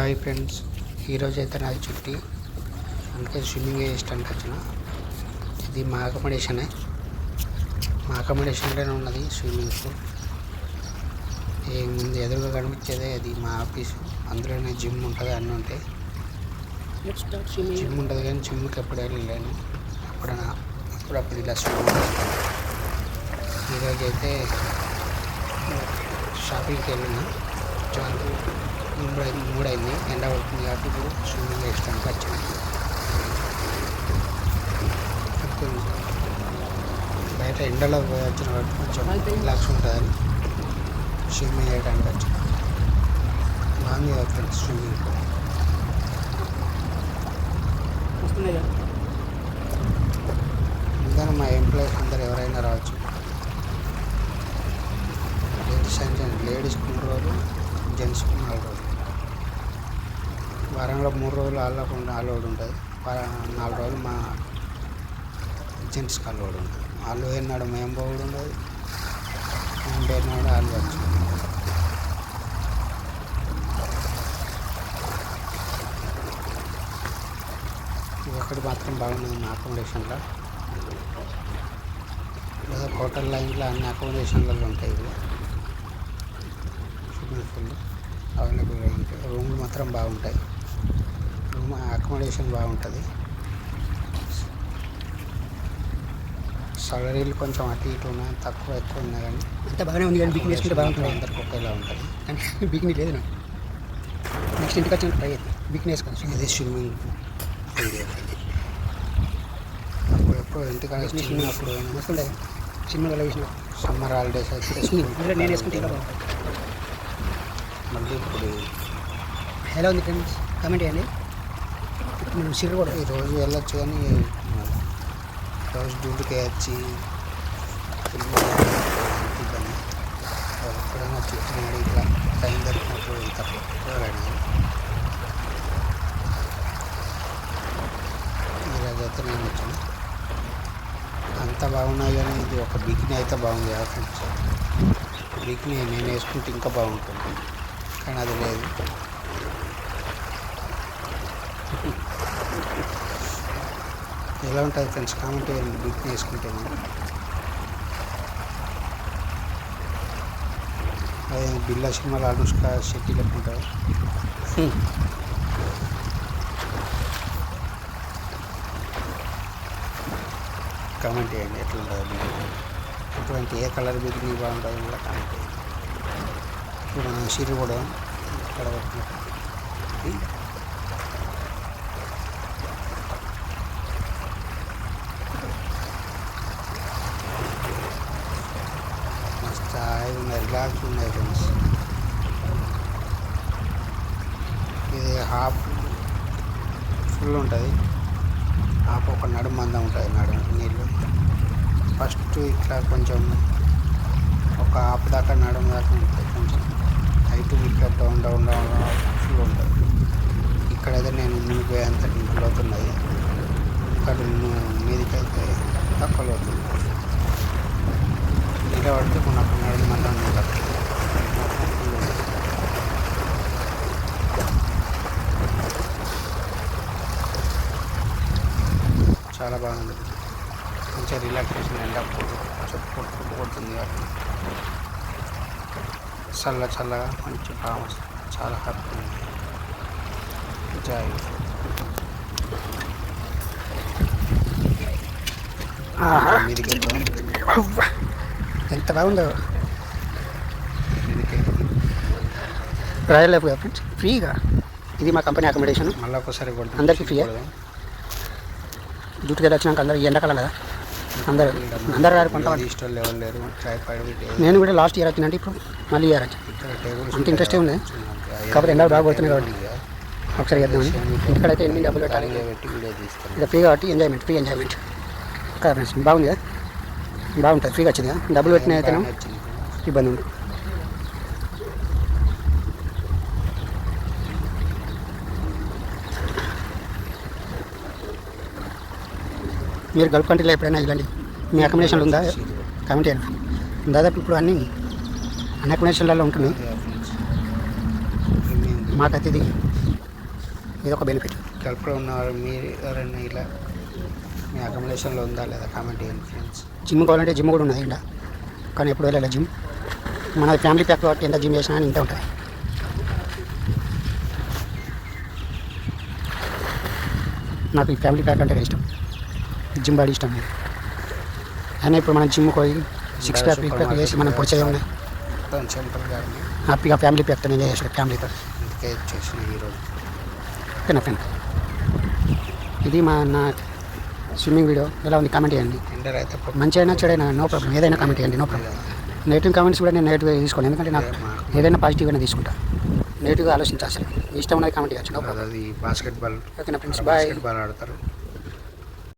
Hi friends, ఈరోజు అయితే నాది చుట్టి అందుకే స్విమ్మింగ్ చేయడానికి వచ్చిన. ఇది మా అకామిడేషన్లోనే ఉన్నది స్విమ్మింగ్ పూల్. ఈ ముందు ఎదురుగా కనిపించేదే అది మా ఆఫీసు. అందులోనే జిమ్ ఉంటుంది, అన్నీ ఉంటాయి. జిమ్ ఉంటుంది కానీ జిమ్కి ఎప్పుడు వెళ్ళలేను. అప్పుడప్పుడు ఇలా స్విమ్మింగ్ చేస్తాను. ఈరోజు అయితే షాపింగ్కి వెళ్ళిన. మూడైంది, ఎండ పడుతుంది కాబట్టి ఇప్పుడు స్విమ్మింగ్ చేయడానికి వచ్చింది. బయట ఎండలో వచ్చిన కాబట్టి కొంచెం రిలాక్స్ ఉంటుందని స్విమ్మింగ్ చేయడానికి వచ్చింది. బాగుంది కదా ఫ్రెండ్స్ స్విమ్మింగ్. ఇంకా మా ఎంప్లాయీస్ అందరు ఎవరైనా రావచ్చు. లేడీస్కి 3 రోజులు, జెంట్స్కి 4 రోజులు. వారంలో 3 రోజులు అలౌడ్ ఉంటుంది. 4 రోజులు మా జెంట్స్కి అలౌడ్ ఉంటుంది. వాళ్ళు ఏనాడు మేము పోవడం ఉండదు, మేము పోయినాడు వాళ్ళు వచ్చు. ఒకటి మాత్రం బాగున్నది మా అకామిడేషన్లో. లేదా హోటల్ లైన్లో అన్ని అకామిడేషన్లలో ఉంటాయి. ఇవి స్విమ్మింగ్ పూల్ అవైలబుల్గా ఉంటాయి. రూమ్లు మాత్రం బాగుంటాయి. అకామిడేషన్ బాగుంటుంది. సాలరీలు కొంచెం అటు ఇటు ఉన్నాయి, తక్కువ ఎక్కువ ఉన్నాయి కానీ అంతా బాగానే ఉంది. కానీ బికినీ వేసుకుంటే బాగుంటుంది. అందరికి ఒకేలా ఉంటుంది. కానీ బికినీ లేదు నాకు. నెక్స్ట్ ఇంటికి వచ్చిన ట్రై అవుతుంది బికినీ వేసుకోవచ్చు. ఇది స్విమ్మింగ్ పూల్. అప్పుడెప్పుడు ఇంటికాడ చిన్నప్పుడు వస్తుండే సినిమాలో వేసిన సమ్మర్ హాలిడేస్ అయితే ఇందులో నేను వేసుకుంటే ఇంకా బాగుంటుంది. మళ్ళీ ఇప్పుడు ఎలా ఉంది ఫ్రెండ్స్, కామెంట్ చేయండి. మనం సిర్రు కూడా ఈరోజు వెళ్ళొచ్చు కానీ రోజు డ్యూటీకి వచ్చి ఇబ్బంది. ఎప్పుడైనా చుట్టినాడు ఇట్లా టైం దొరికినప్పుడు తక్కువ ఈరోజు అయితే నేను వచ్చాను. అంత బాగున్నాయి కానీ ఇది ఒక బికినీ అయితే బాగుంది కదా ఫ్రెండ్స్. బికినీ నేను వేసుకుంటే ఇంకా బాగుంటుంది కానీ అది లేదు. ఎలా ఉంటుంది ఫ్రెండ్స్, కామెంట్ చేయండి. బికినీ వేసుకుంటే అదే బిల్లా సినిమాలో అనుష్క శెట్టి లెక్కుంటుంది. కామెంట్ చేయండి ఎట్లా ఉంటుంది బికినీ. అటువంటి ఏ కలర్ బికినీ బాగుంటుంది కూడా కామెంట్ చేయండి. ఇప్పుడు మనం సిరి కూడా ఇక్కడ పెట్టినట్టు మస్తు హాయిగా ఉన్నాయి, రిలాక్స్ ఉన్నాయి ఫ్రెండ్స్. ఇది హాఫ్ ఫుల్ ఉంటుంది, హాఫ్ ఒక నడుము మందం ఉంటుంది. నీళ్ళు ఫస్ట్ ఇట్లా కొంచెం ఒక హాఫ్ దాకా నడుము దాకా ఉంటుంది. కొంచెం హైట్ ఇక్కడ డౌన్ డౌన్ డౌన్ ఫుల్ ఉంటుంది. ఇక్కడైతే నేను మునిగిపోయేంత లోతున్నది. ఇక్కడ మీదికైతే తక్కువ లోతుంది. నీళ్ళ పడితే మనకు నడుము మందం ఉంటుంది. చాలా బాగుంది. మంచిగా రిలాక్సేషన్ ఎండ కొడుతుంది కాబట్టి చల్లగా మంచి బాగా చాలా హ్యాపీ ఉంది. జాయ్ ఎంత బాగుందో. రాయలేపు ఫ్రెండ్స్ ఫ్రీగా. ఇది మా కంపెనీ అకామిడేషన్. మళ్ళీ ఒకసారి అందరికీ ఫ్రీగా. డ్యూటీకి వచ్చినాక అందరూ ఎండాకాలం కదా, అందరు రారు కొంత ఇష్టం ఎవరు లేరు. నేను కూడా లాస్ట్ ఇయర్ వచ్చినంటే ఇప్పుడు మళ్ళీ ఇయర్ వచ్చి అంత ఇంట్రెస్టే ఉంది. కాకపోతే ఎండ బాగా కొడుతున్నాయి కాబట్టి ఒకసారి చేద్దామని. ఇక్కడైతే ఎన్ని డబ్బులు పెట్టాలి, ఇక్కడ ఫ్రీ కాబట్టి ఫ్రీ ఎంజాయ్మెంట్ కదా ఫ్రెండ్స్. బాగుంది కదా, బాగుంటుంది. ఫ్రీగా వచ్చింది కదా. డబ్బులు పెట్టిన అయితే ఇబ్బంది ఉంది. మీరు గల్ఫ్ కంట్రీలో ఎప్పుడైనా ఇలాంటి మీ అకామిడేషన్లు ఉందా కామెంట్ చేయండి. దాదాపు ఇప్పుడు అన్ని అకామిడేషన్లలో ఉంటుంది. మాకైతే ఇది ఇది ఒక బెనిఫిట్. కల్పన ఉన్నవారు మీరు ఎవరైనా ఇలా మీ అకామిడేషన్లో ఉందా లేదా కామెంట్ చేయండి ఫ్రెండ్స్. జిమ్ కావాలంటే జిమ్ కూడా ఉన్నది ఇంకా, కానీ ఎప్పుడు వెళ్ళాలి జిమ్. మన ఫ్యామిలీ ప్యాక్ కాబట్టి ఎంత జిమ్ చేసినా ఇంత ఉంటుంది. నాకు ఈ ఫ్యామిలీ ప్యాక్ అంటే ఇష్టం, జిమ్ బాడీ ఇష్టం లేదు. అయినా ఇప్పుడు మనం జిమ్ పోయి 6 ప్యాక్ 8 ప్యాక్ చేసి మనం పొడిచేదే ఉన్నాయి. మొత్తం చెంపలు కానీ హ్యాపీగా ఫ్యామిలీ ప్యాక్తో ఎంజాయ్ చేసాడు ఫ్యామిలీతో. అందుకే చేసిన ఈరోజు. ఓకేనా ఫ్రెండ్, ఇది నా స్విమ్మింగ్ వీడియో. ఎలా ఉంది కామెంట్ చేయండి. ఎండర్ అయితే మంచి అయినా చెడైనా నో ప్రాబ్లం, ఏదైనా కామెంట్ చేయండి, నో ప్రాబ్లం. నెగిటివ్ కామెంట్స్ కూడా నేను నెగిటివ్గా తీసుకోను, ఎందుకంటే నాకు ఏదైనా పాజిటివ్గానే తీసుకుంటా. నెగిటివ్గా ఆలోచించాల్సి, ఇష్టం ఉన్నది కామెంట్ చేయొచ్చు, నో ప్రాబ్లం. అది బాస్కెట్బాల్ ఓకేనా ఫ్రెండ్స్, బాయ్. బాస్కెట్బాల్ ఆడతారు.